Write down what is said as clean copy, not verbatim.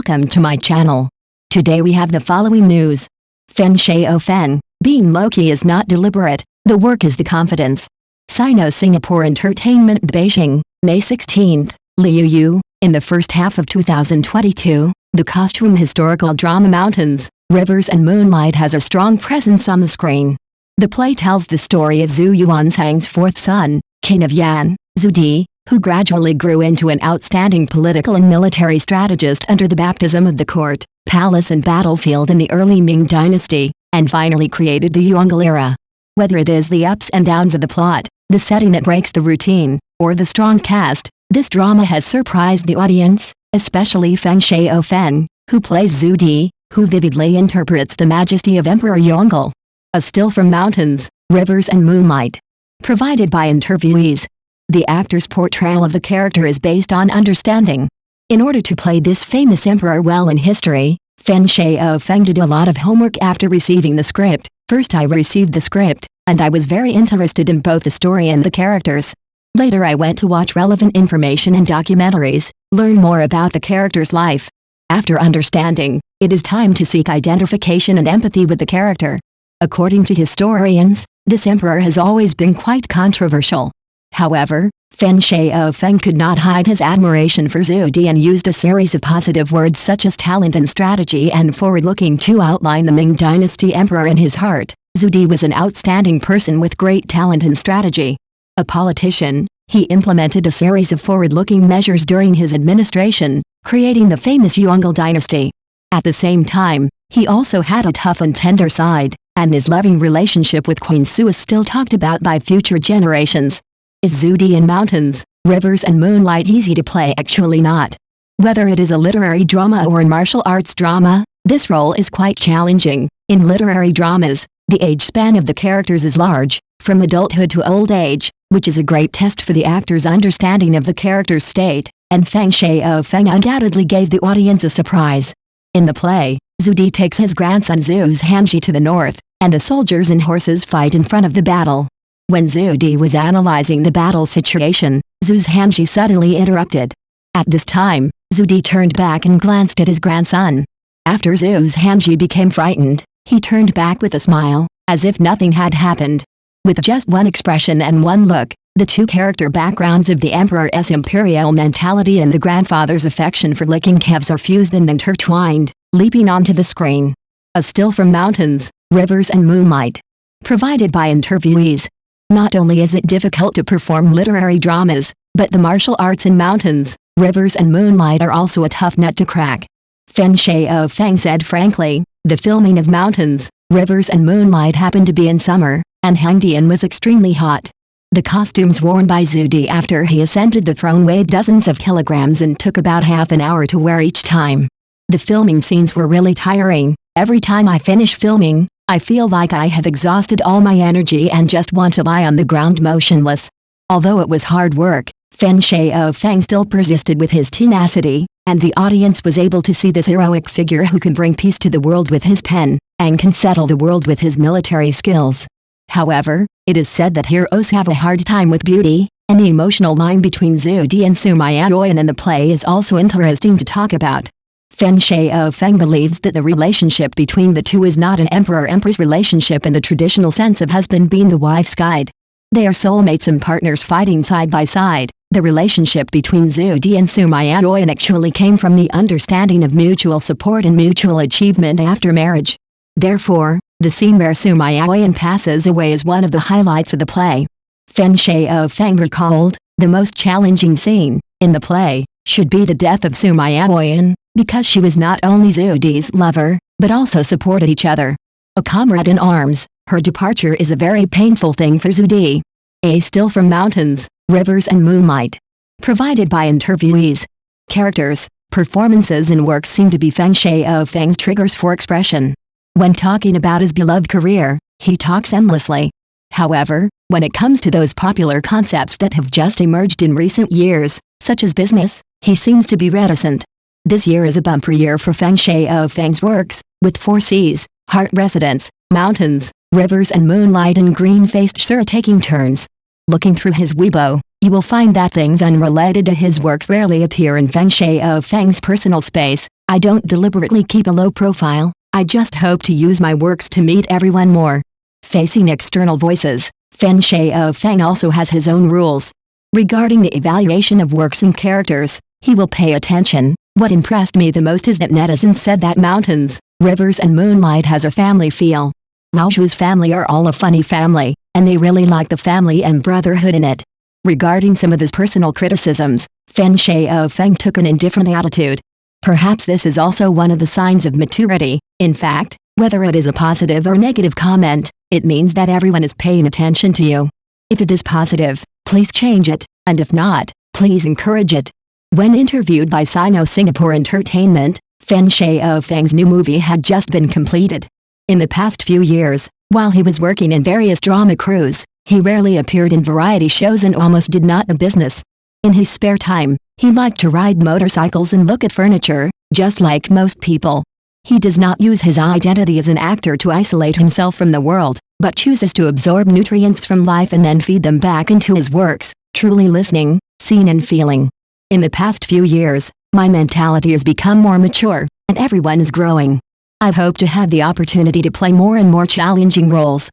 Welcome to my channel. Today we have the following news. Feng Shaofeng, being Loki is not deliberate, the work is the confidence. Sino-Singapore Entertainment Beijing, May 16, Liu. In the first half of 2022, the costume historical drama Mountains, Rivers and Moonlight has a strong presence on the screen. The play tells the story of Zhu Yuanzhang's fourth son, King of Yan, Zhu Di, who gradually grew into an outstanding political and military strategist under the baptism of the court, palace and battlefield in the early Ming dynasty, and finally created the Yongle era. Whether it is the ups and downs of the plot, the setting that breaks the routine, or the strong cast, this drama has surprised the audience, especially Feng Shaofeng, who plays Zhu Di, who vividly interprets the majesty of Emperor Yongle. A still from Mountains, Rivers and Moonlight. Provided by interviewees. The actor's portrayal of the character is based on understanding. In order to play this famous emperor well in history, Feng Shaofeng did a lot of homework after receiving the script. First I received the script, and I was very interested in both the story and the characters. Later I went to watch relevant information and documentaries, learn more about the character's life. After understanding, it is time to seek identification and empathy with the character. According to historians, this emperor has always been quite controversial. However, Feng Shaofeng could not hide his admiration for Zhu Di and used a series of positive words such as talent and strategy and forward-looking to outline the Ming dynasty emperor in his heart. Zhu Di was an outstanding person with great talent and strategy. A politician, he implemented a series of forward-looking measures during his administration, creating the famous Yongle dynasty. At the same time, he also had a tough and tender side, and his loving relationship with Queen Su is still talked about by future generations. Is Zhu Di in Mountains, Rivers and Moonlight easy to play? Actually not. Whether it is a literary drama or a martial arts drama, this role is quite challenging. In literary dramas, the age span of the characters is large, from adulthood to old age, which is a great test for the actor's understanding of the character's state, and Feng Shaofeng undoubtedly gave the audience a surprise. In the play, Zhu Di takes his grandson Zhu's Hanji to the north, and the soldiers and horses fight in front of the battle. When Zhu Di was analyzing the battle situation, Zhu's Hanji suddenly interrupted. At this time, Zhu Di turned back and glanced at his grandson. After Zhu's Hanji became frightened, he turned back with a smile, as if nothing had happened. With just one expression and one look, the two character backgrounds of the emperor's imperial mentality and the grandfather's affection for licking calves are fused and intertwined, leaping onto the screen. A still from Mountains, Rivers and Moonlight. Provided by interviewees. Not only is it difficult to perform literary dramas, but the martial arts in Mountains, Rivers and Moonlight are also a tough nut to crack. Feng Shaofeng said frankly, the filming of Mountains, Rivers and Moonlight happened to be in summer, and Hangdian was extremely hot. The costumes worn by Zhu Di after he ascended the throne weighed dozens of kilograms and took about half an hour to wear each time. The filming scenes were really tiring. Every time I finish filming, I feel like I have exhausted all my energy and just want to lie on the ground motionless. Although it was hard work, Feng Shaofeng still persisted with his tenacity, and the audience was able to see this heroic figure who can bring peace to the world with his pen, and can settle the world with his military skills. However, it is said that heroes have a hard time with beauty, and the emotional line between Zhu Di and Sima Yaoyan in the play is also interesting to talk about. Feng Shaofeng believes that the relationship between the two is not an emperor-empress relationship in the traditional sense of husband being the wife's guide. They are soulmates and partners fighting side by side. The relationship between Zhu Di and Sima Yaoyan actually came from the understanding of mutual support and mutual achievement after marriage. Therefore, the scene where Sima Yaoyan passes away is one of the highlights of the play. Feng Shaofeng recalled, the most challenging scene, in the play, should be the death of Sima Yaoyan, because she was not only Zhu Di's lover, but also supported each other. A comrade in arms, her departure is a very painful thing for Zhu Di. A still from Mountains, Rivers and Moonlight. Provided by interviewees. Characters, performances and works seem to be Feng Shaofeng's triggers for expression. When talking about his beloved career, he talks endlessly. However, when it comes to those popular concepts that have just emerged in recent years, such as business, he seems to be reticent. This year is a bumper year for Feng Shaofeng's works, with 4 C's, Heart Residence, Mountains, Rivers and Moonlight and Green-Faced Sir taking turns. Looking through his Weibo, you will find that things unrelated to his works rarely appear in Feng Shaofeng's personal space. I don't deliberately keep a low profile, I just hope to use my works to meet everyone more. Facing external voices, Feng Shaofeng also has his own rules. Regarding the evaluation of works and characters, he will pay attention. What impressed me the most is that netizens said that mountains, rivers and moonlight has a family feel. Laoshu's family are all a funny family, and they really like the family and brotherhood in it. Regarding some of his personal criticisms, Feng Shaofeng took an indifferent attitude. Perhaps this is also one of the signs of maturity. In fact, whether it is a positive or negative comment, it means that everyone is paying attention to you. If it is positive, please change it, and if not, please encourage it. When interviewed by Sino Singapore Entertainment, Feng Shaofeng's new movie had just been completed. In the past few years, while he was working in various drama crews, he rarely appeared in variety shows and almost did not know business. In his spare time, he liked to ride motorcycles and look at furniture, just like most people. He does not use his identity as an actor to isolate himself from the world, but chooses to absorb nutrients from life and then feed them back into his works, truly listening, seeing and feeling. In the past few years, my mentality has become more mature, and everyone is growing. I hope to have the opportunity to play more and more challenging roles,